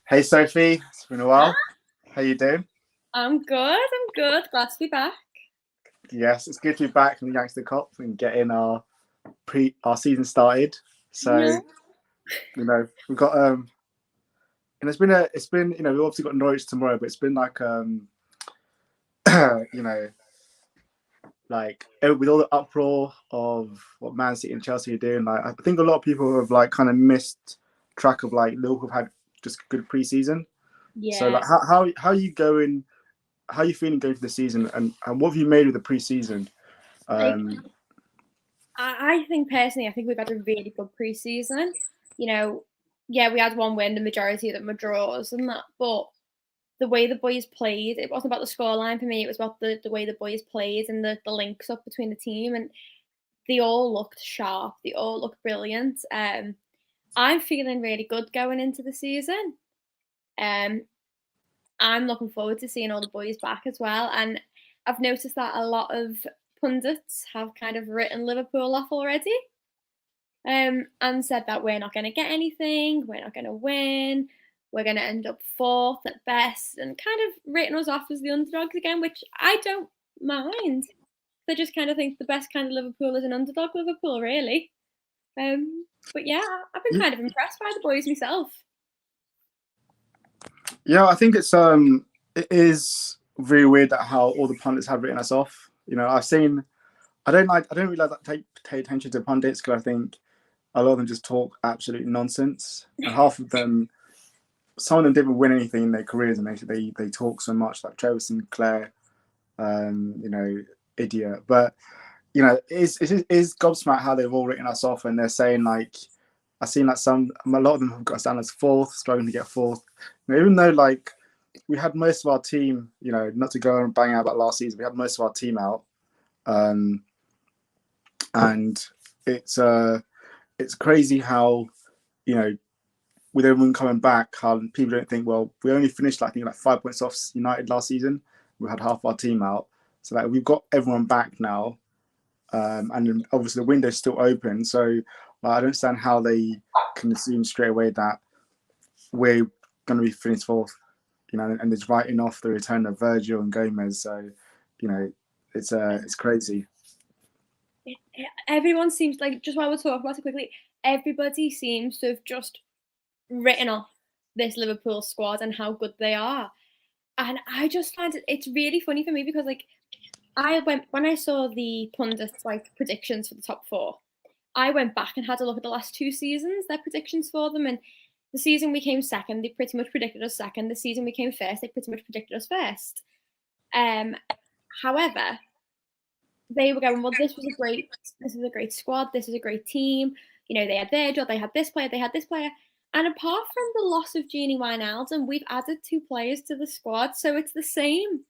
Hey Sophie, it's been a Hi, while. How you doing? I'm good. I'm good. Glad to be back. Yes, it's good to be back from the Youngster Cup and getting our season started. So No. we've got and it's been we've obviously got Norwich tomorrow, but it's been like you know with all the uproar of what Man City and Chelsea are doing. Like I think a lot of people have like kind of missed track of like Liverpool have had just good pre-season. So Yeah. like how are you going? How are you feeling going for the season, and what have you made of the pre-season? Like Um, I think personally, I think we've had a really good preseason. You know, yeah, we had one win, the majority of them were draws and that, but the way the boys played, it wasn't about the scoreline for me, it was about the way the boys played and the links up between the team, and they all looked sharp, they all looked brilliant. I'm feeling really good going into the season. Um I'm looking forward to seeing all the boys back as well. And I've noticed that a lot of pundits have kind of written Liverpool off already, and said that we're not going to get anything, we're not going to win, we're going to end up fourth at best, and kind of written us off as the underdogs again, which I don't mind. They just kind of think the best kind of Liverpool is an underdog Liverpool, really. But yeah, I've been kind of impressed by the boys myself. yeah, I think it is very weird that how all the pundits have written us off. I don't really like that take attention to pundits because I think a lot of them just talk absolute nonsense, and half of them, some of them didn't win anything in their careers, and they talk so much like Trevor Sinclair, um, you know, idiot. But it is gobsmacked how they've all written us off, and they're saying like, I've seen like a lot of them have got us down as fourth, struggling to get fourth. Even though like we had most of our team, not to go and bang out about last season, we had most of our team out, um, and it's crazy how you know with everyone coming back, how people don't think, well, we only finished like I think like 5 points off United last season. We had half our team out, so like we've got everyone back now, and then obviously the window's still open. So I don't understand how they can assume straight away that we're going to be finished fourth, and it's writing off the return of Virgil and Gomez. So you know, it's crazy. Everyone seems like, just while we're talking about it quickly, everybody seems to have just written off this Liverpool squad and how good they are. And I just find it's really funny for me because like I went when I saw the pundits like predictions for the top four, I went back and had a look at the last two seasons, their predictions for them, and the season we came second, they pretty much predicted us second. The season we came first, they pretty much predicted us first. Um, However, they were going, well, this is a great squad, this is a great team. You know, they had their job, they had this player, they had this player. And apart from the loss of Genie Wijnaldum, we've added two players to the squad, so it's the same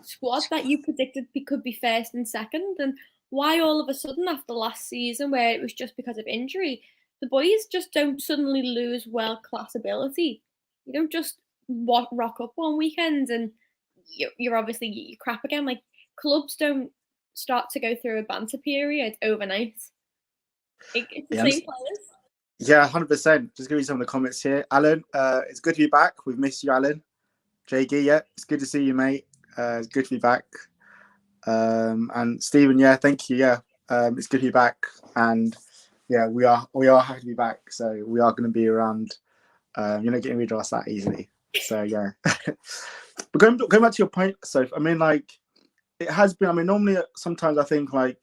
squad that you predicted could be first and second. And why all of a sudden after last season, where it was just because of injury, the boys just don't suddenly lose world class ability. You don't just rock up one weekend and you're obviously you crap again. Like clubs don't start to go through a banter period overnight. It's the Yeah, same players. yeah, 100%. Just give you some of the comments here, Alan. It's good to be back. We've missed you, Alan. JG, yeah, it's good to see you, mate. It's good to be back. And Stephen, yeah, thank you. Yeah, it's good to be back, and yeah, we are happy to be back. So we are going to be around. You're not getting rid of us that easily. So yeah. But going back to your point, so I mean, like it has been. I mean, normally sometimes I think like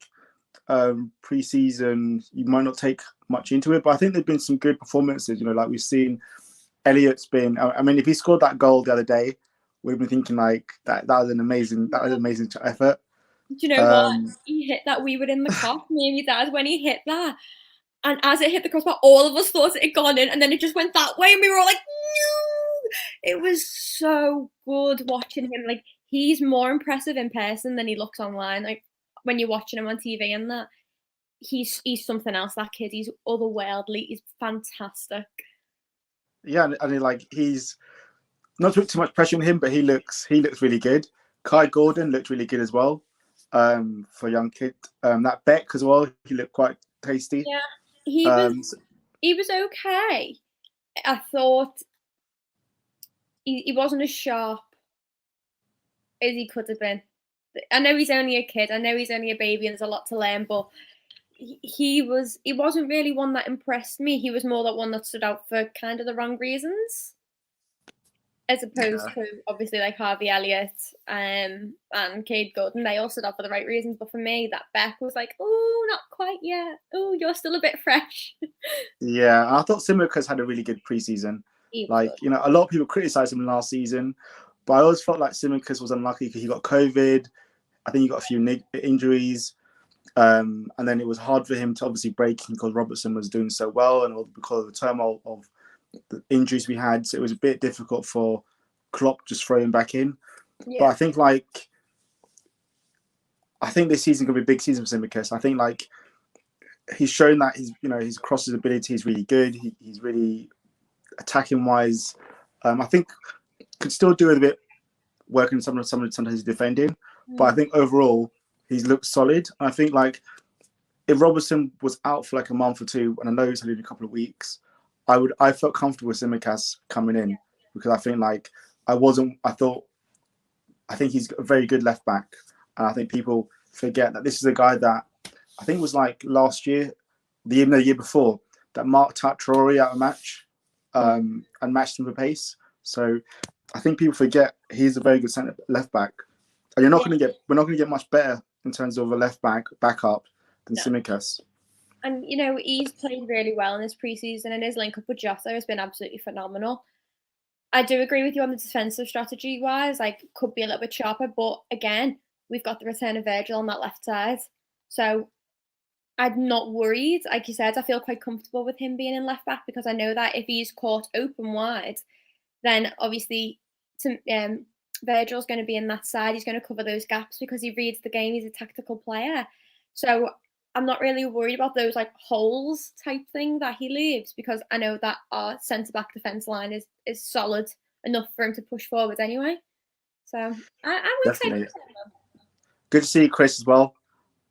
pre-season you might not take much into it, but I think there've been some good performances. Like we've seen Elliott's been. I mean, if he scored that goal the other day, we've been thinking like that was an amazing effort. Do you know what? Um, He hit that. We were in the car, me and your dad, when he hit that. And as it hit the crossbar, all of us thought it had gone in, and then it just went that way, and we were all like, "No!" It was so good watching him. Like he's more impressive in person than he looks online. Like when you're watching him on TV and that, he's something else. That kid, he's otherworldly. He's fantastic. yeah, and like he's not to put too much pressure on him, but he looks really good. Kai Gordon looked really good as well. For a young kid, that Beck as well, he looked quite tasty. Yeah, he was Um, he was okay. I thought he wasn't as sharp as he could have been. I know he's only a kid. I know he's only a baby, and there's a lot to learn. But he wasn't really one that impressed me. He was more that one that stood out for kind of the wrong reasons, as opposed to obviously like Harvey Elliott and Cade Gordon. They all stood out for the right reasons. But for me, that Beck was like, oh, not quite yet. Oh, you're still a bit fresh. Yeah, I thought Tsimikas had a really good preseason. Like, you know, a lot of people criticised him last season, but I always felt like Tsimikas was unlucky because he got COVID. I think he got a few injuries. And then it was hard for him to obviously break because Robertson was doing so well and because of the turmoil of the injuries we had. So it was a bit difficult for Klopp just throwing back in. Yeah. But I think this season could be a big season for Tsimikas. I think like he's shown that his crosses ability is really good. He's really attacking wise. I think could still do with a bit working sometimes defending. But I think overall he's looked solid. I think like if Robertson was out for like a month or two, and I know he's only in a couple of weeks, I felt comfortable with Tsimikas coming in because I think like I think he's a very good left back, and I think people forget that this is a guy that I think it was like last year, the year before, that marked Traore out a match and matched him for pace. So I think people forget he's a very good centre left back. And we're not going to get much better in terms of a left backup than Tsimikas. And you know, he's played really well in his preseason, and his link up with Jota has been absolutely phenomenal. I do agree with you on the defensive strategy wise, like could be a little bit sharper, but again, we've got the return of Virgil on that left side. So I'm not worried. Like you said, I feel quite comfortable with him being in left back because I know that if he's caught open wide, then obviously Virgil's going to be in that side. He's going to cover those gaps because he reads the game. He's a tactical player. So I'm not really worried about those like holes type thing that he leaves because I know that our centre-back defence line is solid enough for him to push forward anyway. So I'm excited. Good to see Chris as well.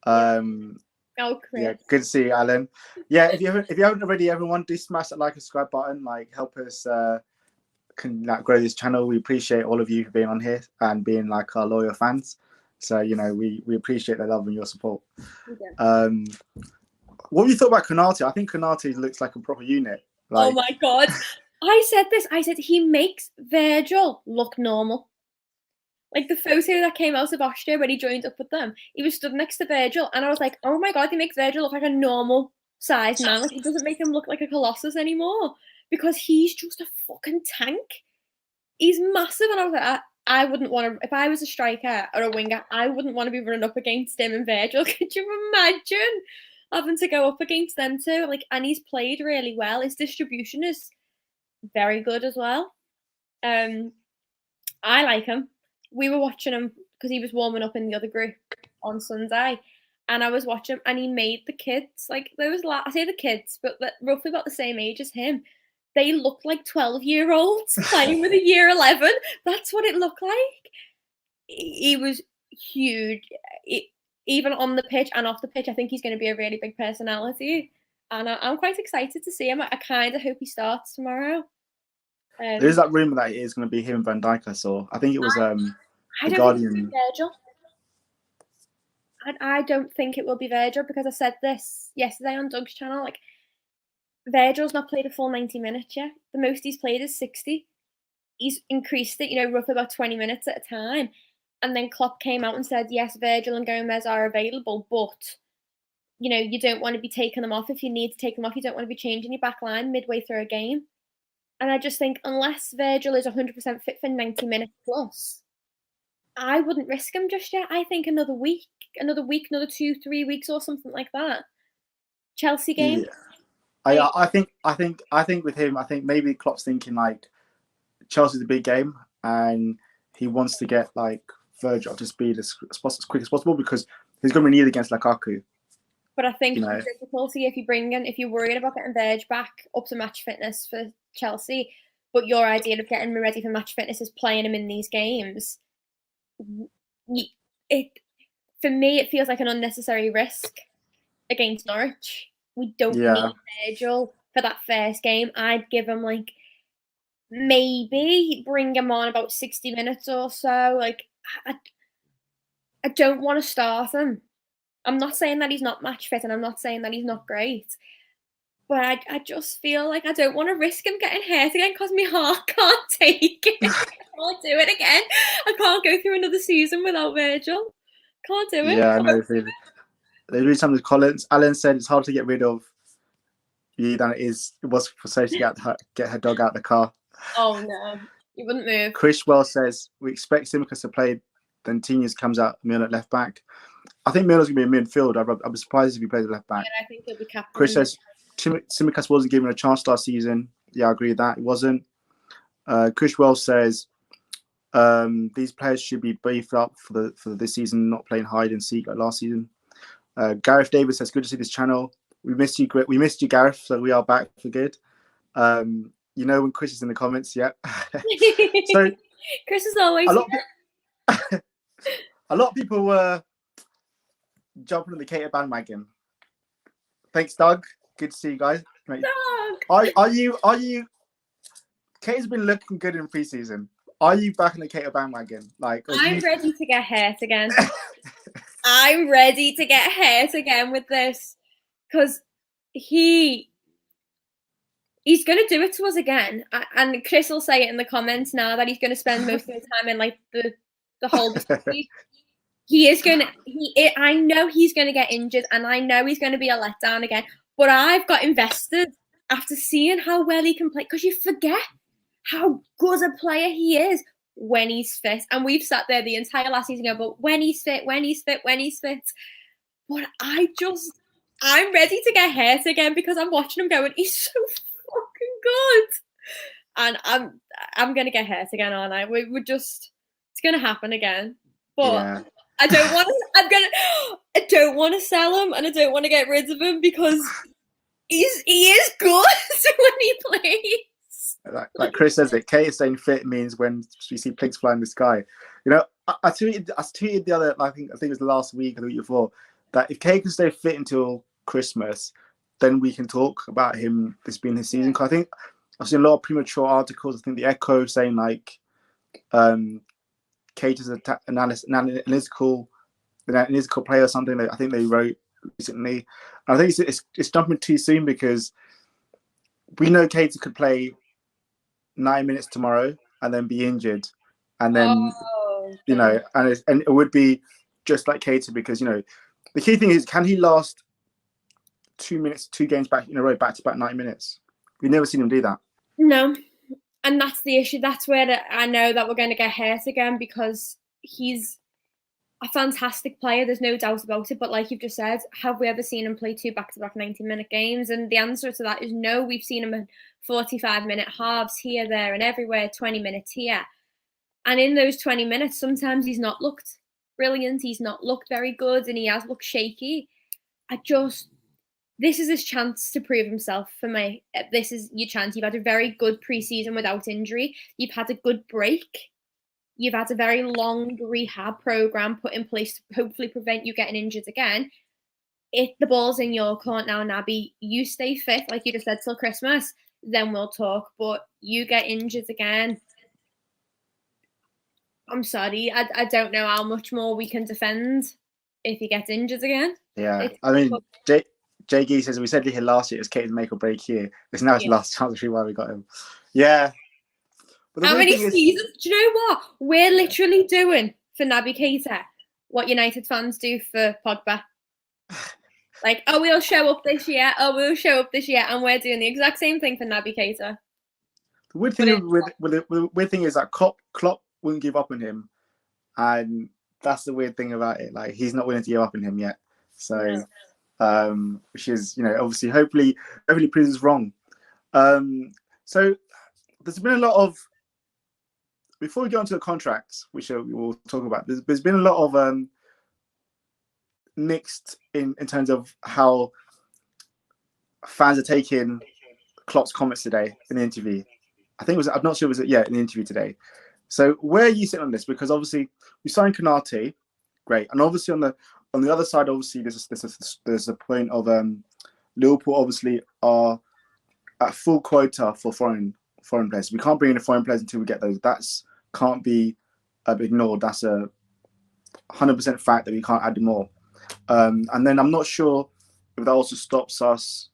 Oh, Chris. Yeah, good to see you, Alan. Yeah, if you haven't already, everyone, do smash that like and subscribe button. Like, help us grow this channel. We appreciate all of you for being on here and being like our loyal fans. So we appreciate the love and your support. Yeah. What have you thought about Konate? I think Konate looks like a proper unit. Like... Oh my god! I said this. I said he makes Virgil look normal. Like the photo that came out of Austria when he joined up with them, he was stood next to Virgil, and I was like, "Oh my god, he makes Virgil look like a normal sized man. Like he doesn't make him look like a colossus anymore because he's just a fucking tank. He's massive." And I was like, I wouldn't want to, if I was a striker or a winger, I wouldn't want to be running up against him and Virgil. Could you imagine having to go up against them two? Like, and he's played really well. His distribution is very good as well. I like him. We were watching him because he was warming up in the other group on Sunday, and I was watching him, and he made the kids, like those, I say the kids, but roughly about the same age as him. They looked like 12-year-olds playing with a year 11. That's what it looked like. He was huge. Even on the pitch and off the pitch, I think he's going to be a really big personality. And I'm quite excited to see him. I kind of hope he starts tomorrow. There's that rumour that it is going to be him and Van Dijk, I saw. I think it was the Guardian. I don't think it will be Virgil because I said this yesterday on Doug's channel. Like, Virgil's not played a full 90 minutes yet. The most he's played is 60. He's increased it, roughly about 20 minutes at a time. And then Klopp came out and said, yes, Virgil and Gomez are available, but, you don't want to be taking them off. If you need to take them off, you don't want to be changing your back line midway through a game. And I just think unless Virgil is 100% fit for 90 minutes plus, I wouldn't risk him just yet. I think another week, another 2-3 weeks or something like that. Chelsea game. Yeah. I think with him, I think maybe Klopp's thinking like Chelsea's a big game and he wants to get like Virgil up to speed as quick as possible because he's going to be needed against Lukaku. But I think the difficulty if you're worried about getting Virg back up to match fitness for Chelsea, but your idea of getting him ready for match fitness is playing him in these games. For me, it feels like an unnecessary risk against Norwich. We don't need Virgil for that first game. I'd give him like maybe bring him on about 60 minutes or so. Like, I don't want to start him. I'm not saying that he's not match fit, and I'm not saying that he's not great. But I just feel like I don't want to risk him getting hurt again because my heart can't take it. I can't do it again. I can't go through another season without Virgil. Can't do it. Yeah, I know. They read some of the comments. Alan said it's hard to get rid of you than it was for Sophie to get her dog out of the car. Oh no, he wouldn't move. Chris Wells says we expect Tsimikas to play, then Tinius comes out Milner at left back. I think Milner's gonna be a midfield. I'd be surprised if he plays left back. Yeah, I think he'll be captain. Chris says Tsimikas wasn't given a chance last season. Yeah, I agree with that. It wasn't. Chris Wells says these players should be beefed up for this season, not playing hide and seek like last season. Gareth Davis says, good to see this channel. We missed you, Gareth. So we are back for good. You know when Chris is in the comments, yeah. So Chris is always a lot of people were jumping on the Cater bandwagon. Thanks, Doug. Good to see you guys. Doug. Are you? Cater's been looking good in preseason. Are you back in the Cater bandwagon? Like, I'm ready to get hurt again. I'm ready to get hurt again with this because he's going to do it to us again. And Chris will say it in the comments now that he's going to spend most of the time in like the whole. He is going to. I know he's going to get injured, and I know he's going to be a letdown again. But I've got invested after seeing how well he can play because you forget how good a player he is when he's fit. And we've sat there the entire last season going, but when he's fit. But I'm ready to get hurt again because I'm watching him going, he's so fucking good. And I'm going to get hurt again, aren't I? It's going to happen again. But yeah. I don't want to sell him and I don't want to get rid of him because he is good when he plays. Like Chris says, it Kate is saying fit means when you see pigs fly in the sky. You know, I tweeted the other, I think it was last week or the week before, that if Kate can stay fit until Christmas, then we can talk about him this being his season. Because I think I've seen a lot of premature articles. I think the Echo saying like Kate is an analytical player or something that I think they wrote recently. And I think it's jumping too soon because we know Kate could play 9 minutes tomorrow and then be injured, and then you know, and it would be just like Kate because you know the key thing is can he last 2 games back in a row back to back 9 minutes? We've never seen him do that. No, and that's the issue. That's where I know that we're going to get hurt again because he's a fantastic player. There's no doubt about it. But like you've just said, have we ever seen him play 2 back-to-back 90-minute games? And the answer to that is no. We've seen him in 45-minute halves here, there, and everywhere. 20 minutes here, and in those 20 minutes, sometimes he's not looked brilliant. He's not looked very good, and he has looked shaky. This is his chance to prove himself for me. This is your chance. You've had a very good preseason without injury. You've had a good break. You've had a very long rehab program put in place to hopefully prevent you getting injured again. If the ball's in your court now, Naby, you stay fit, like you just said, till Christmas, then we'll talk. But you get injured again. I'm sorry. I don't know how much more we can defend if he gets injured again. Yeah, I mean, J.G. says, we said here last year it was Kate's make or break here. It's now his last chance to see why we got him. Yeah. How many seasons? Do you know what? We're literally doing for Naby Keita what United fans do for Pogba. Like, we'll show up this year. And we're doing the exact same thing for Naby Keita. The weird thing is that Klopp wouldn't give up on him. And that's the weird thing about it. Like, he's not willing to give up on him yet. So, which is, you know, obviously, hopefully proves us wrong. So, there's been a lot of, before we go into the contracts, which we'll talk about, there's been a lot of mixed in terms of how fans are taking Klopp's comments today in the interview. I think it was, I'm not sure it was, in the interview today. So where are you sitting on this? Because obviously we signed Konate, great, and obviously on the other side, obviously there's a point of Liverpool obviously are at full quota for foreign foreign players. We can't bring in the foreign players until we get those. That's can't be ignored. That's a 100% fact that we can't add more. And then I'm not sure if that also stops us,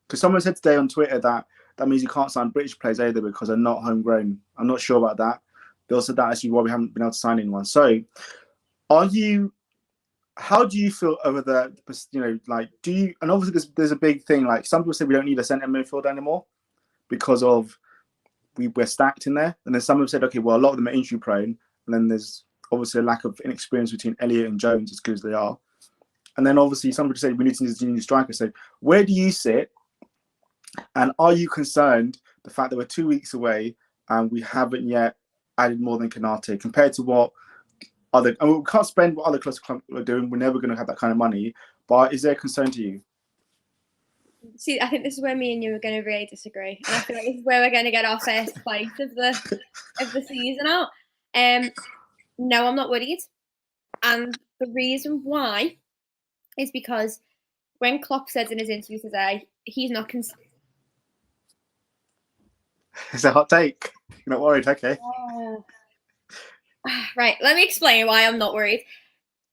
because someone said today on Twitter that means you can't sign British players either because they're not homegrown. I'm not sure about that. They also said that actually why we haven't been able to sign anyone. So, how do you feel over the, like, do you, and obviously there's a big thing, like some people say we don't need a centre midfielder anymore because of we're stacked in there. And then some have said, okay, well, a lot of them are injury prone. And then there's obviously a lack of inexperience between Elliott and Jones as good as they are. And then obviously some people say we need to use a new striker. So where do you sit? And are you concerned the fact that we're 2 weeks away and we haven't yet added more than Konate compared to what other, and we can't spend what other clubs are doing. We're never going to have that kind of money. But is there a concern to you? See, I think this is where me and you are going to really disagree, and I feel like this is where we're going to get our first fight of the season out. No, I'm not worried, and the reason why is because when Klopp said in his interview today, he's not. It's a hot take. You're not worried, okay? Right. Let me explain why I'm not worried.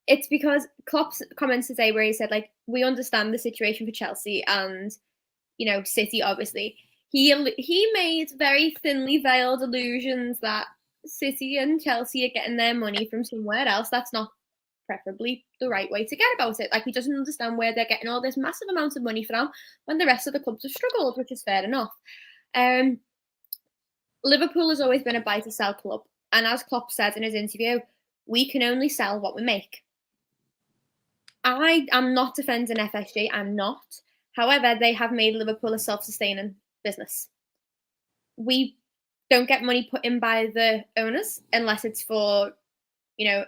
It's because Klopp's comments today where he said, like, we understand the situation for Chelsea and, City, obviously. He made very thinly veiled allusions that City and Chelsea are getting their money from somewhere else. That's not preferably the right way to get about it. Like, he doesn't understand where they're getting all this massive amount of money from when the rest of the clubs have struggled, which is fair enough. Liverpool has always been a buy-to-sell club. And as Klopp said in his interview, we can only sell what we make. I am not defending FSG. I'm not. However, they have made Liverpool a self-sustaining business. We don't get money put in by the owners unless it's for,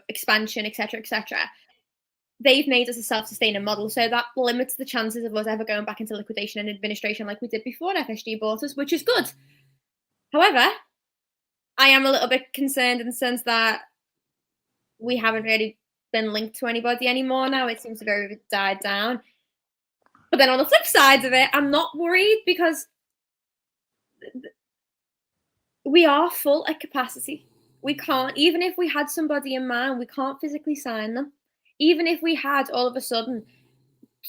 expansion, etc., etc. They've made us a self-sustaining model, so that limits the chances of us ever going back into liquidation and administration like we did before FSG bought us, which is good. However, I am a little bit concerned in the sense that we haven't really been linked to anybody anymore now. It seems to have died down. But then on the flip side of it, I'm not worried because we are full at capacity. We can't, even if we had somebody in mind, we can't physically sign them. Even if we had all of a sudden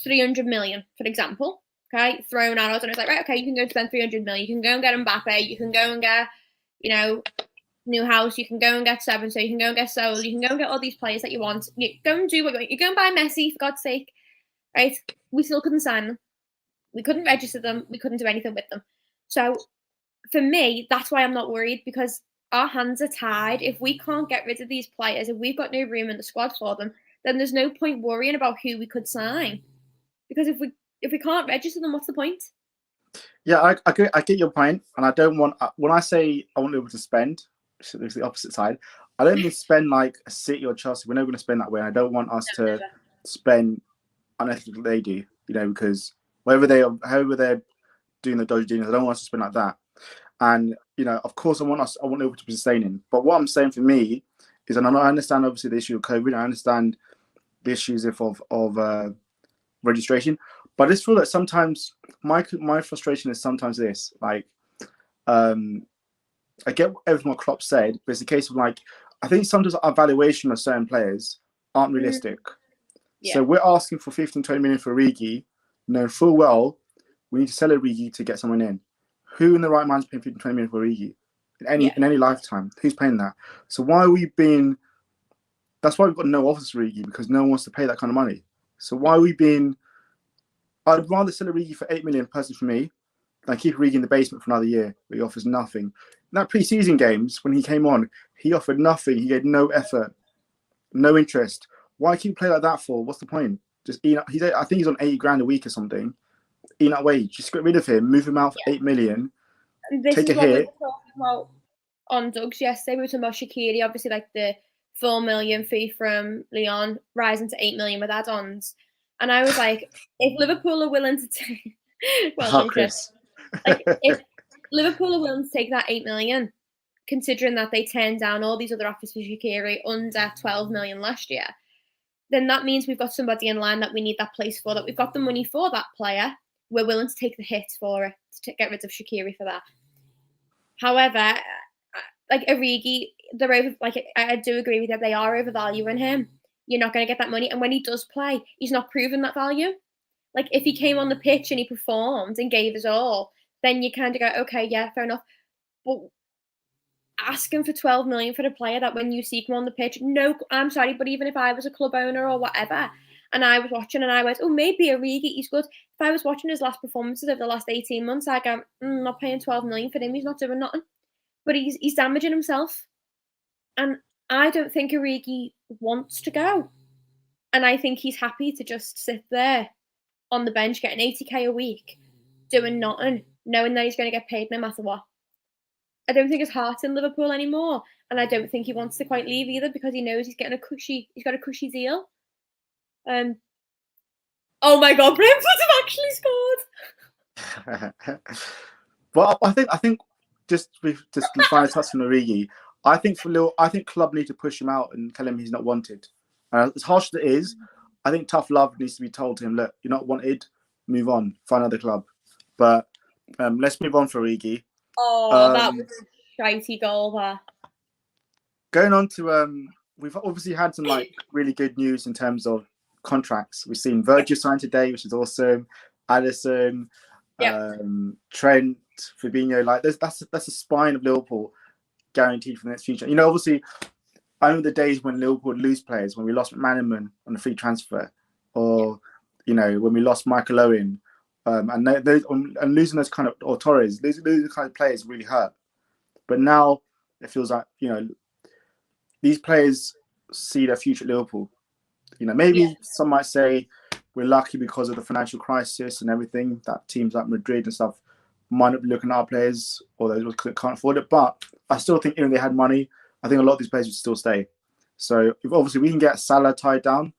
300 million, for example, okay, thrown at us, and it's like, right, okay, you can go spend 300 million. You can go and get Mbappe. You can go and get, new house. You can go and get Seven. So you can go and get Sol. You can go and get all these players that you want. You go and do what you want. You go and buy Messi, for God's sake, right? We still couldn't sign them. We couldn't register them. We couldn't do anything with them. So for me, that's why I'm not worried, because our hands are tied. If we can't get rid of these players, if we've got no room in the squad for them, then there's no point worrying about who we could sign. Because if we can't register them, what's the point? Yeah, I get your point, and I don't want, when I say I want to be able to spend, it's the opposite side. I don't mean spend like a City or Chelsea. We're never going to spend that way. And I don't want us to spend unethically they do, because however they're doing the dodgy dealings, I don't want us to spend like that. And of course, I want able to be sustaining. But what I'm saying for me is, and I understand obviously the issue of COVID. I understand the issues of registration, but I just feel that sometimes my frustration is sometimes this, like, I get everything what Klopp said, but it's a case of, like, I think sometimes our valuation of certain players aren't realistic. Yeah. So we're asking for 15, 20 million for Origi, knowing full well we need to sell Origi to get someone in. Who in the right mind is paying 15, 20 million for Origi in any lifetime? Who's paying that? So why are we being? That's why we've got no offers for Origi, because no one wants to pay that kind of money. So why are we being? I'd rather sell Origi for 8 million, personally, for me, than keep Origi in the basement for another year where he offers nothing. In that pre-season games, when he came on, he offered nothing. He gave no effort, no interest. Why keep playing like that for? What's the point? Just I think he's on 80 grand a week or something. Eating that wage. Just get rid of him, move him out for 8 million. This take is a what hit. we were talking about on Doug's yesterday. We were talking about Shaqiri, obviously, like the 4 million fee from Lyon rising to 8 million with add-ons. And I was like, if Liverpool are willing to take, welcome, Chris. Like, if Liverpool are willing to take that 8 million, considering that they turned down all these other offers for Shaqiri under 12 million last year, then that means we've got somebody in line that we need that place for, that we've got the money for that player. We're willing to take the hit for it, to get rid of Shaqiri for that. However, like Origi, they're over. Like I do agree with you, they are overvaluing him. You're not going to get that money, and when he does play, he's not proven that value. Like if he came on the pitch and he performed and gave his all, then you kind of go, okay, yeah, fair enough. But asking for 12 million for a player that when you see him on the pitch, no, I'm sorry, but even if I was a club owner or whatever, and I was watching and I went, oh, maybe Origi, he's good. If I was watching his last performances over the last 18 months, I'd go, I'm not paying 12 million for him. He's not doing nothing. But he's damaging himself. And I don't think Origi wants to go. And I think he's happy to just sit there on the bench getting 80k a week, doing nothing, knowing that he's going to get paid no matter what. I don't think his heart's in Liverpool anymore, and I don't think he wants to quite leave either because he knows he's got a cushy deal. Oh my God, Brentford have actually scored. But I think just final touch on Origi. I think club need to push him out and tell him he's not wanted. As harsh as it is, I think tough love needs to be told to him. Look, you're not wanted. Move on. Find another club. But let's move on for Origi. Oh, that was a shitey goal there. Going on to we've obviously had some like really good news in terms of contracts. We've seen Virgil sign today, which is awesome. Alisson, Trent, Fabinho, like that's a spine of Liverpool guaranteed for the next future. You know, obviously, I remember the days when Liverpool would lose players, when we lost McManaman on a free transfer, or you know, when we lost Michael Owen, and losing those kind of, or Torres, losing kind of players really hurt. But now it feels like, you know, these players see their future at Liverpool. You know, maybe some might say we're lucky because of the financial crisis and everything that teams like Madrid and stuff might not be looking at our players, or those that can't afford it. But I still think even if they had money, I think a lot of these players would still stay. So if obviously we can get Salah tied down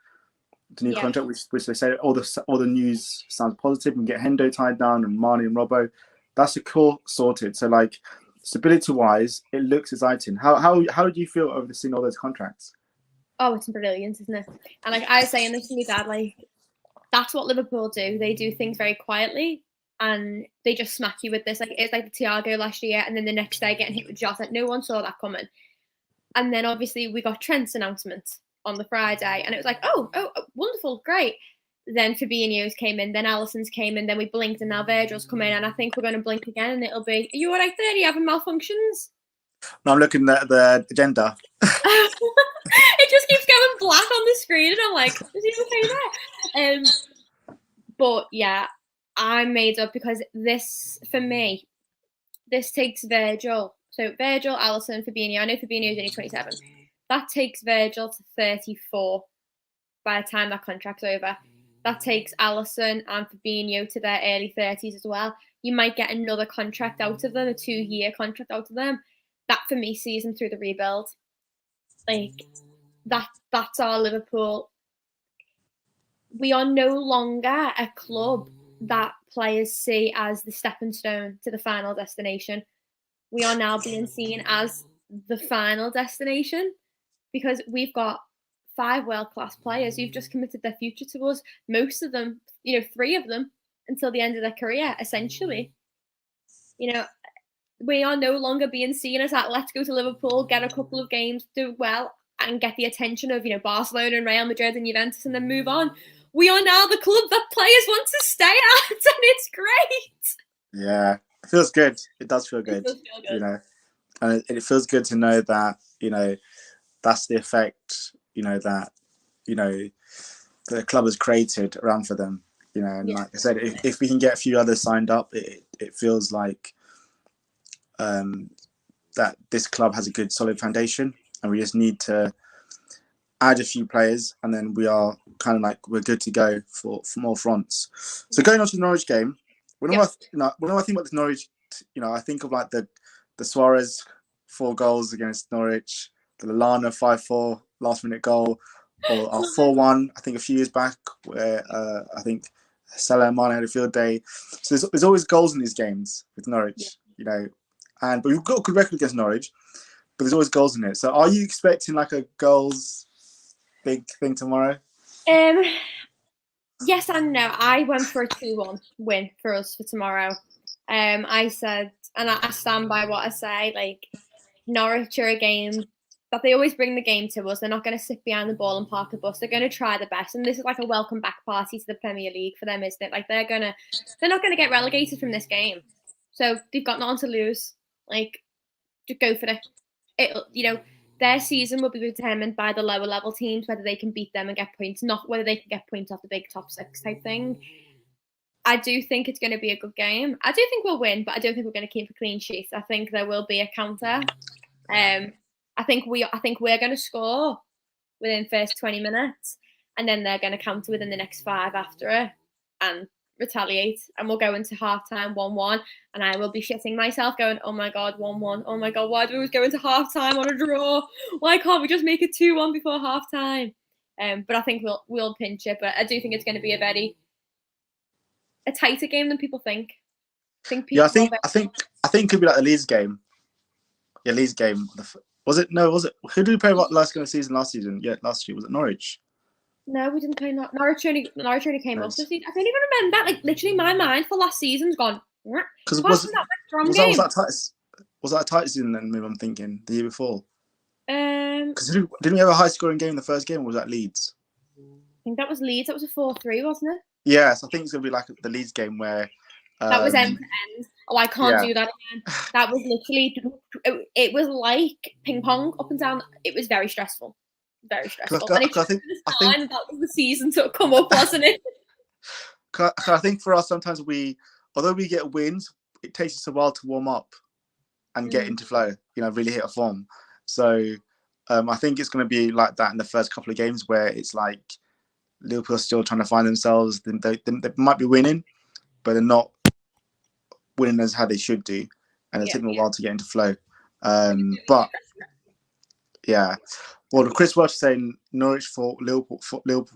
to new contract, which they say all the news sounds positive, and get Hendo tied down and Mane and Robbo, that's a core sorted. So like stability wise, it looks exciting. How do you feel over seeing all those contracts? Oh, it's brilliant, isn't it? And like I was saying this to my dad, like that's what Liverpool do. They do things very quietly, and they just smack you with this. Like it's like the Thiago last year, and then the next day getting hit with Jota. No one saw that coming. And then obviously we got Trent's announcement on the Friday, and it was like, oh, wonderful, great. Then Fabinho's came in, then Alisson's came in, then we blinked, and now Virgil's come in, and I think we're going to blink again, and it'll be, are you all right there? Are you having malfunctions? No, I'm looking at the agenda. It just keeps going black on the screen, and I'm like, is he okay there? But yeah, I'm made up because this, for me, this takes Virgil. So Virgil, Alisson, Fabinho. I know Fabinho is only 27. That takes Virgil to 34 by the time that contract's over. That takes Alisson and Fabinho to their early 30s as well. You might get another contract out of them, a 2-year contract out of them. That for me sees them through the rebuild. Like that's our Liverpool. We are no longer a club that players see as the stepping stone to the final destination. We are now being seen as the final destination because we've got 5 world-class players who've just committed their future to us. Most of them, 3 of them, until the end of their career, essentially. We are no longer being seen as that, let's go to Liverpool, get a couple of games, do well, and get the attention of, Barcelona and Real Madrid and Juventus and then move on. We are now the club that players want to stay at, and it's great. Yeah, it feels good. It does feel good. And it feels good to know that, that's the effect, that, the club has created around for them, and like I said, if we can get a few others signed up, it feels like that this club has a good solid foundation, and we just need to add a few players, and then we are kind of like we're good to go for more fronts. So going on to the Norwich game, when I think about the Norwich, I think of like the Suarez 4 goals against Norwich, the Lallana 5-4 last minute goal, or our 4-1 I think a few years back where I think Salah and Mane had a field day. So there's always goals in these games with Norwich, but we've got a good record against Norwich, but there's always goals in it. So are you expecting like a goals big thing tomorrow? Yes and no. I went for a 2-1 win for us for tomorrow. I said and I stand by what I say. Like, Norwich are a game that they always bring the game to us. They're not going to sit behind the ball and park the bus. They're going to try the best, and this is like a welcome back party to the Premier League for them, isn't it? Like, they're not going to get relegated from this game, so they've got nothing to lose. Like, just go for it. Their season will be determined by the lower level teams, whether they can beat them and get points, not whether they can get points off the big top six type thing. I do think it's going to be a good game. I do think we'll win, but I don't think we're going to keep a clean sheet. I think there will be a counter. I think we're going to score within the first 20 minutes, and then they're going to counter within the next 5 after it and retaliate. And we'll go into half time 1-1, and I will be shitting myself going, oh my God, 1-1. Oh my God, why do we always go into half time on a draw? Why can't we just make it 2-1 before half time? But I think we'll pinch it. But I do think it's going to be a tighter game than people think. I think it could be like the Leeds game. Yeah, Leeds game. Was it? Who did we play last season? Last season? Yeah, last year was it Norwich? No, we didn't play Norwich. Norwich came up this season. I don't even remember. Like, literally, my mind for last season's gone. Because was that a tight season then? Maybe I'm thinking the year before. Because didn't we have a high scoring game in the first game? Or was that Leeds? I think that was Leeds. That was a 4-3, wasn't it? Yes, I think it's gonna be like the Leeds game where. That was end to end. Oh, I can't do that again. That was literally. It was like ping pong up and down. It was very stressful. Very stressful. I think that was the season to come up, wasn't it? I think for us, sometimes although we get wins, it takes us a while to warm up and get into flow. Really hit a form. So I think it's going to be like that in the first couple of games where it's like Liverpool are still trying to find themselves. They might be winning, but they're not winning as how they should do, and it'll take them a while to get into flow. But yeah, well, Chris Welch saying Norwich for Liverpool,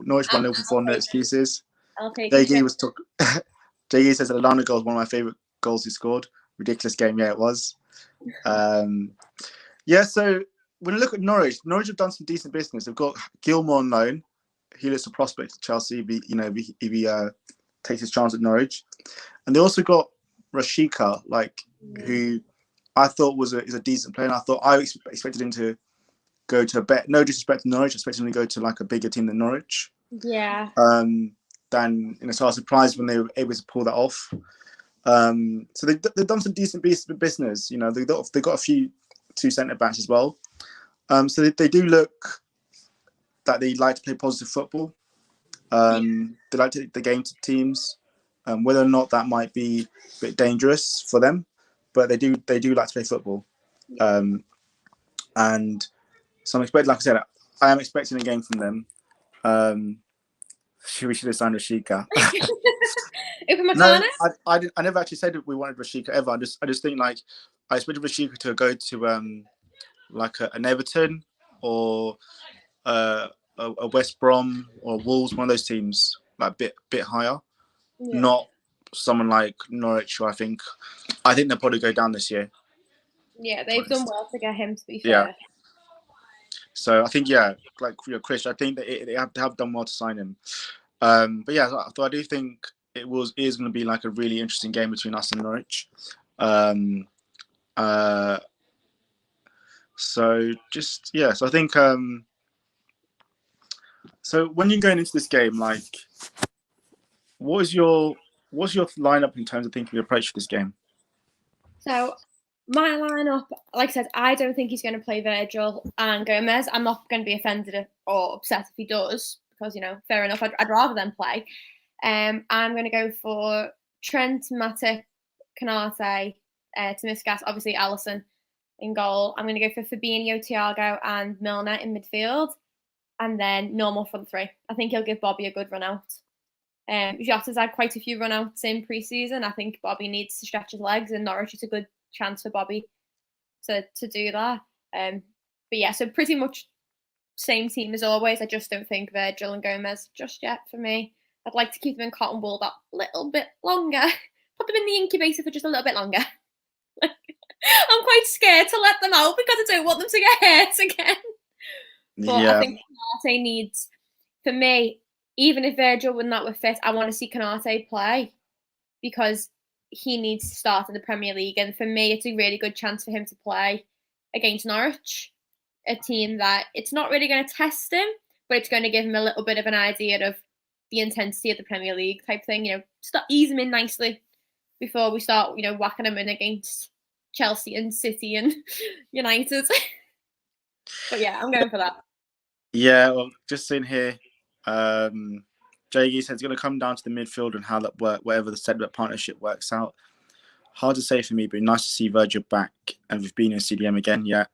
Norwich won Liverpool for no excuses. JG says that Alana goal is one of my favourite goals he scored. Ridiculous game, yeah, it was. So when I look at Norwich have done some decent business. They've got Gilmour on loan. He looks a prospect at Chelsea. If he takes his chance at Norwich, and they also got Rashika, who I thought is a decent player. And I expected him to go to no disrespect to Norwich, I expected him to go to like a bigger team than Norwich. Yeah. So I was surprised when they were able to pull that off. So they've done some decent business. They've got a few 2 centre backs as well. So they do look that they like to play positive football. They like to take the game to teams. Whether or not that might be a bit dangerous for them, but they do like to play football. And so I'm expecting, like I said, I am expecting a game from them. We should have signed Rashika. No, I never actually said that we wanted Rashika ever. I just think I expected Rashika to go to like an Everton or a West Brom or Wolves, one of those teams, like bit higher. Yeah. Not someone like Norwich, who I think they'll probably go down this year. Yeah, they've done well to get him, to be fair. Yeah. So I think, Chris, I think that they have done well to sign him. But yeah, so I do think it is going to be like a really interesting game between us and Norwich. So I think so when you're going into this game, what's your lineup in terms of thinking your approach for this game? So my lineup, like I said, I don't think he's going to play Virgil and Gomez. I'm not going to be offended or upset if he does, because fair enough. I'd rather them play. I'm going to go for Trent, Matip, Canate, Tsimikas, obviously Alisson in goal. I'm going to go for Fabinho, Thiago, and Milner in midfield, and then normal front three. I think he'll give Bobby a good run out. Jota's had quite a few run outs in pre-season. I think Bobby needs to stretch his legs, and Norwich is a good chance for Bobby to do that. But yeah, so pretty much same team as always. I just don't think Virgil and Gomez just yet for me. I'd like to keep them in cotton wool that little bit longer. Put them in the incubator for just a little bit longer. I'm quite scared to let them out because I don't want them to get hurt again. But I think Canate needs, for me, even if Virgil and that were fit, I want to see Canate play, because he needs to start in the Premier League. And for me, it's a really good chance for him to play against Norwich, a team that it's not really going to test him, but it's going to give him a little bit of an idea of the intensity of the Premier League type thing. Start ease him in nicely before we start, whacking him in against Chelsea and City and United. But yeah, I'm going for that. Yeah, well, just in here, JG said it's going to come down to the midfield and how that work, whatever the setup partnership works out. Hard to say for me, but nice to see Virgil back and we've been in CDM again. Yeah.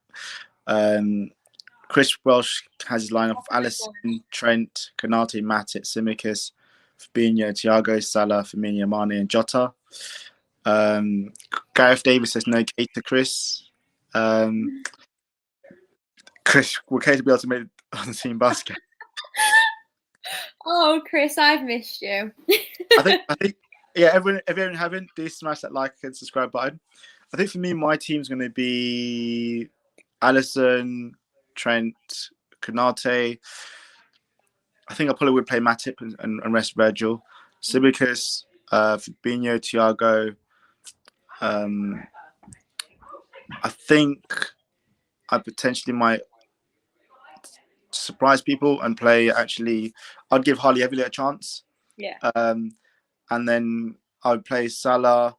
Chris Welsh has his lineup of Alisson, Trent, Konate, Matic, Tsimikas, Fabinho, Thiago, Salah, Firmino, Mane, and Jota. Gareth Davis says no Keita, Chris. Chris, will Keita be able to make on the team basket? Oh, Chris, I've missed you. I think, yeah, everyone haven't, do smash that like and subscribe button. I think for me, my team's going to be Alisson, Trent, Konate. I think I probably would play Matip and rest Virgil. Tsimikas, Fabinho, Thiago. I think I potentially might surprise people and play. Actually, I'd give Harley Elliott a chance. Yeah. And then I would play Salah,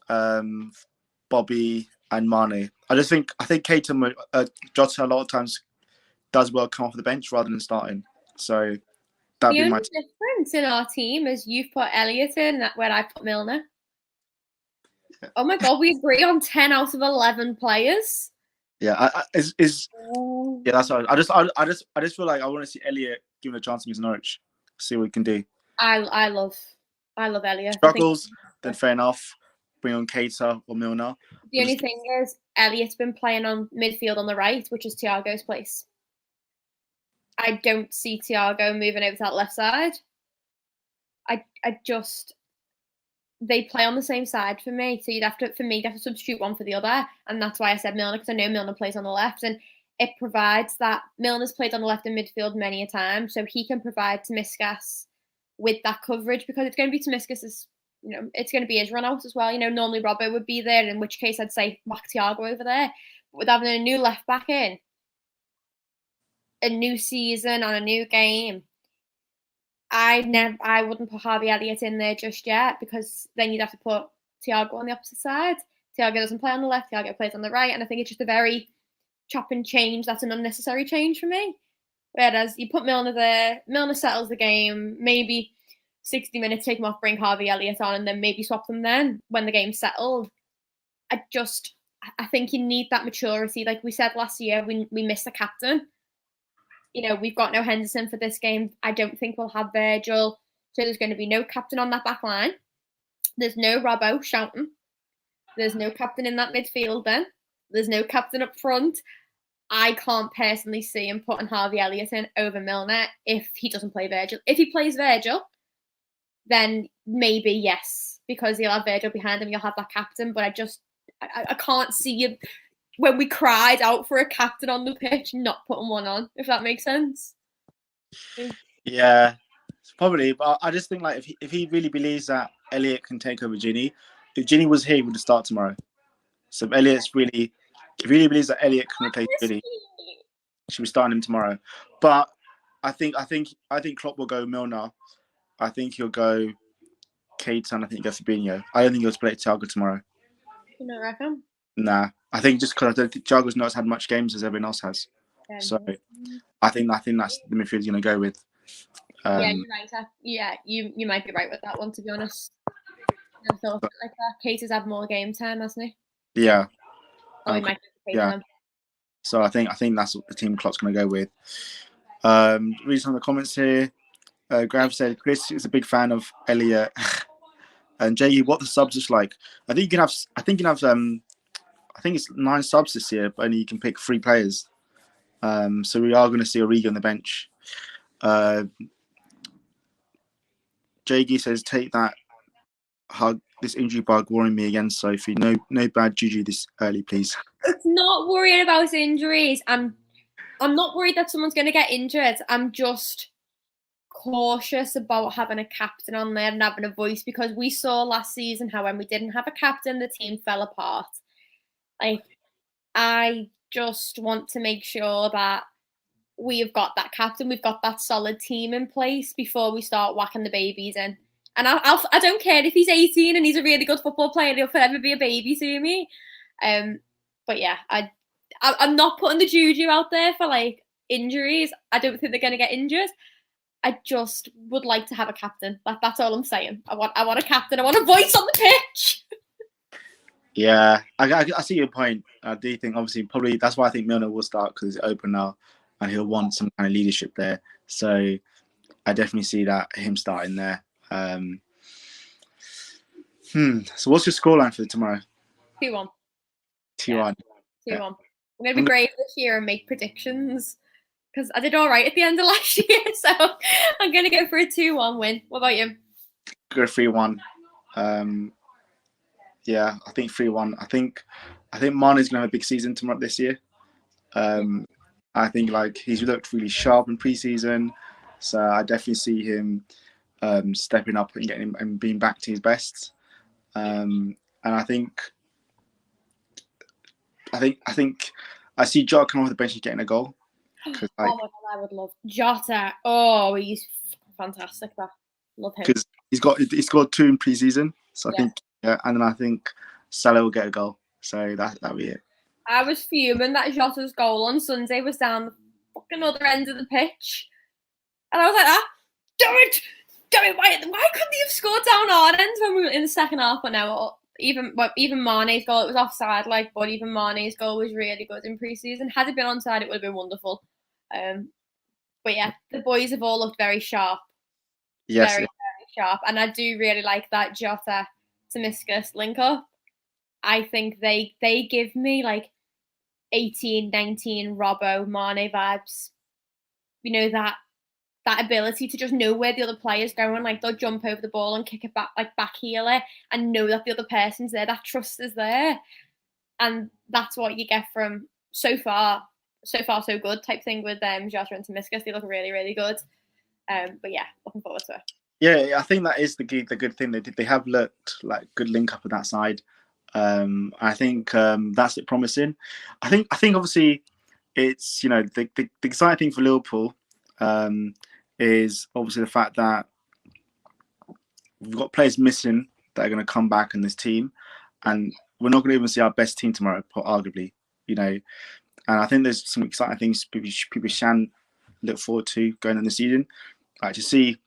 Bobby, and Mane. I think Keita, Jota a lot of times does well come off the bench rather than starting. So that'd the be my only difference in our team is you've put Elliott in, where I put Milner. Yeah. Oh my God, we agree on 10 out of 11 players. Yeah, yeah, that's all. I just feel like I want to see Elliott given a chance against Norwich. See what we can do. I love Elliott. Struggles, then fair enough. Bring on Keita or Milner. The only thing is Elliott's been playing on midfield on the right, which is Thiago's place. I don't see Thiago moving over to that left side. They play on the same side for me. So you'd have to substitute one for the other. And that's why I said Milner, because I know Milner plays on the left. And it provides that Milner's played on the left in midfield many a time. So he can provide Tsimikas with that coverage, because it's going to be Tsimikas' it's going to be his run out as well. Normally Robbo would be there, in which case I'd say whack Thiago over there. But with having a new left back in, a new season on a new game, I wouldn't put Harvey Elliott in there just yet, because then you'd have to put Thiago on the opposite side. Thiago doesn't play on the left, Thiago plays on the right, and I think it's just a very chop and change. That's an unnecessary change for me. Whereas you put Milner there, Milner settles the game, maybe 60 minutes, take him off, bring Harvey Elliott on, and then maybe swap them then when the game's settled. I think you need that maturity. Like we said last year, we missed the captain. We've got no Henderson for this game. I don't think we'll have Virgil. So there's going to be no captain on that back line. There's no Robbo shouting. There's no captain in that midfield then. There's no captain up front. I can't personally see him putting Harvey Elliott in over Milner if he doesn't play Virgil. If he plays Virgil, then maybe yes, because he'll have Virgil behind him, you'll have that captain. But I can't see you, when we cried out for a captain on the pitch, not putting one on, if that makes sense. Yeah, probably. But I just think, like, if he really believes that Elliott can take over Ginny, if Ginny was here, he would start tomorrow. So if Elliott's really, if he really believes that Elliott can replace Ginny, should be starting him tomorrow. But I think Klopp will go Milner. I think he'll go Keita, and I think he'll go Fabinho. I don't think he'll play Thiago tomorrow. You don't reckon? Nah, I think just because I don't think Thiago's not had much games as everyone else has. Yeah, so I think that's the midfield he's going to go with. Yeah, you're right. Yeah, you might be right with that one, to be honest. I thought like that. Keita's had more game time, hasn't he? Yeah. Oh, he might be yeah. So I think that's what the team Klopp's going to go with. Read some of the comments here. Graham said Chris is a big fan of Elliott. And Jay, what the subs is like? I think it's 9 subs this year, but only you can pick 3 players. So we are going to see Origi on the bench. JG says, take that hug. This injury bug worrying me again, Sophie. No bad juju this early, please. It's not worrying about injuries. I'm not worried that someone's going to get injured. I'm just cautious about having a captain on there and having a voice, because we saw last season how when we didn't have a captain, the team fell apart. Like, I just want to make sure that we have got that captain, we've got that solid team in place before we start whacking the babies in. And I don't care if he's 18 and he's a really good football player, he'll forever be a baby to me. But yeah, I'm not putting the juju out there for like injuries. I don't think they're going to get injured. I just would like to have a captain. That's all I'm saying. I want a captain. I want a voice on the pitch. Yeah, I see your point. I do think, obviously, probably that's why I think Milner will start, because it's open now and he'll want some kind of leadership there. So I definitely see that, him starting there. So what's your scoreline for tomorrow? 2-1. 2-1. 2-1. I'm going to be brave this year and make predictions, because I did all right at the end of last year. So I'm going to go for a 2-1 win. What about you? Go 3-1. Yeah, I think 3-1. I think Mane's gonna have a big season tomorrow this year. I think like he's looked really sharp in pre-season, so I definitely see him stepping up and getting and being back to his best. And I think I see Jota come off the bench and getting a goal. Oh my god, I would love Jota. Oh, he's fantastic. Love him. Because he scored 2 in pre-season, so I think. Yeah, and then I think Salah will get a goal. So that'll be it. I was fuming that Jota's goal on Sunday was down the fucking other end of the pitch. And I was like, damn it! Why couldn't he have scored down our end when we were in the second half? But no, even Mane's goal, it was offside, but even Mane's goal was really good in pre-season. Had it been onside, it would have been wonderful. But yeah, the boys have all looked very sharp. Yes. Very sharp. And I do really like that Jota Tsimikas link up. I think they give me like 18, 19 Robbo, Mane vibes. You know, that ability to just know where the other player's going. Like, they'll jump over the ball and kick it back, like back heeler, and know that the other person's there. That trust is there. And that's what you get from so far so good type thing with Jota and Tsimikas. They look really, really good. But yeah, looking forward to it. Yeah, I think that is the good thing. They have looked like good link up on that side. I think that's it promising. I think obviously it's, you know, the exciting thing for Liverpool is obviously the fact that we've got players missing that are going to come back in this team, and we're not going to even see our best team tomorrow, arguably. You know, and I think there's some exciting things people can look forward to going in the season. Like to see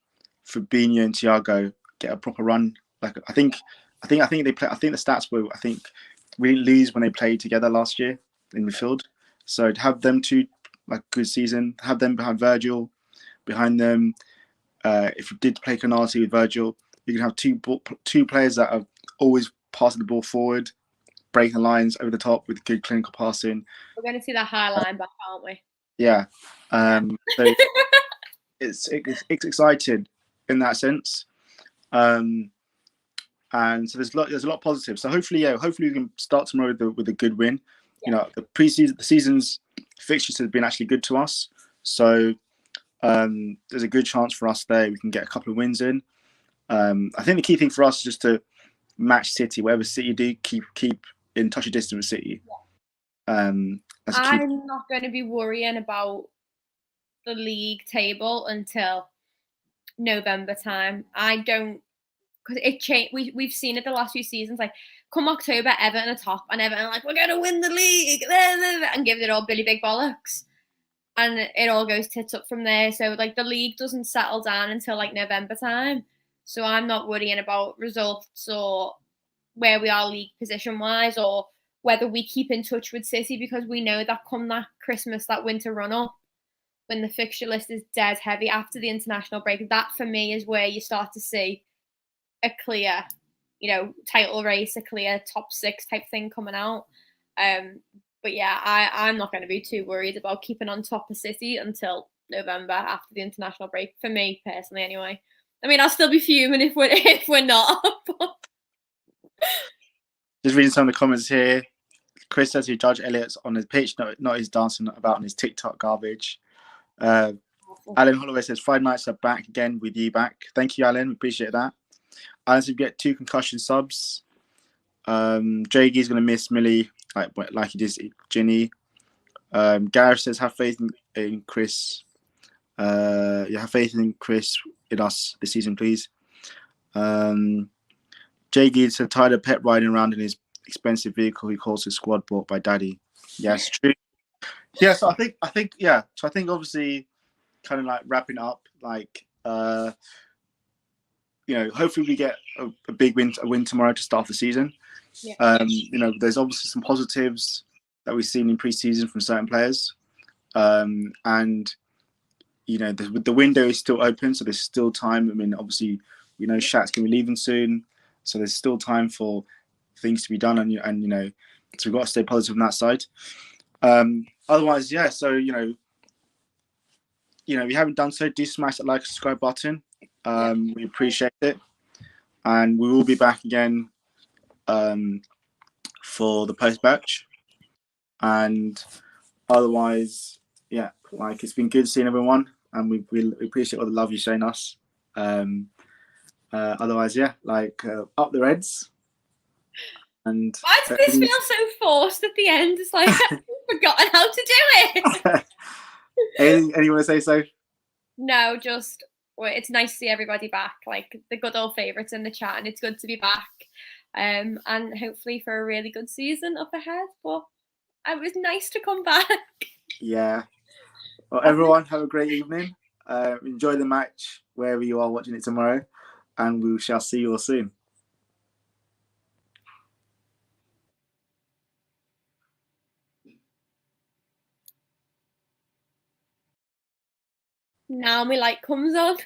Fabinho and Thiago get a proper run. Like I think they play. I think the stats were. I think we didn't lose when they played together last year in midfield. So to have them two like good season, have them behind Virgil, behind them. If you did play Konate with Virgil, you can have two players that are always passing the ball forward, breaking the lines over the top with good clinical passing. We're going to see that high line back, aren't we? Yeah. So it's exciting in that sense. And so there's a lot of positive. So hopefully we can start tomorrow with a good win. Yeah. You know, the season's fixtures have been actually good to us. So there's a good chance for us there. We can get a couple of wins in. I think the key thing for us is just to match City. Whatever City do, keep in touch of distance with City. Yeah. I'm not going to be worrying about the league table until November time. I don't, because it changed. We've seen it the last few seasons. Like come October, Everton are top, and Everton are like, we're going to win the league, and give it all Billy Big Bollocks, and it all goes tits up from there. So like the league doesn't settle down until like November time. So I'm not worrying about results or where we are league position wise, or whether we keep in touch with City, because we know that come that Christmas, that winter run up, when the fixture list is dead heavy after the international break, that for me is where you start to see a clear, you know, title race, a clear top 6 type thing coming out. But yeah, I'm not going to be too worried about keeping on top of City until November after the international break, for me personally anyway. I mean, I'll still be fuming if we're not. Just reading some of the comments here. Chris says he judged Elliott on his pitch, not his dancing about on his TikTok garbage. Alan Holloway says 5 nights are back again with you back. Thank you, Alan. Appreciate that. As we get 2 concussion subs, Jaggy's going to miss Millie like he did Ginny. Gareth says have faith in Chris. Have faith in Chris in us this season, please. Jaggy said tired of Pep riding around in his expensive vehicle he calls his squad bought by Daddy. Yes, true. Yeah, so I think obviously kind of like wrapping up, like hopefully we get a big win tomorrow to start the season. Yeah. There's obviously some positives that we've seen in pre-season from certain players, and the window is still open, so there's still time. I mean, obviously we know Shat's going to be leaving soon, so there's still time for things to be done, and so we've got to stay positive on that side. Otherwise, yeah. So if you haven't done so, do smash that like and subscribe button. We appreciate it, and we will be back again for the post batch. And otherwise, yeah, like it's been good seeing everyone, and we appreciate all the love you're showing us. Otherwise, yeah, like up the Reds. And why does this feel so forced at the end? It's like I've forgotten how to do it. Anything you want to say, so? No, just it's nice to see everybody back, like the good old favourites in the chat, and it's good to be back. And hopefully for a really good season up ahead. But it was nice to come back. Yeah. Well, everyone, have a great evening. Enjoy the match wherever you are watching it tomorrow, and we shall see you all soon. Now my light comes on.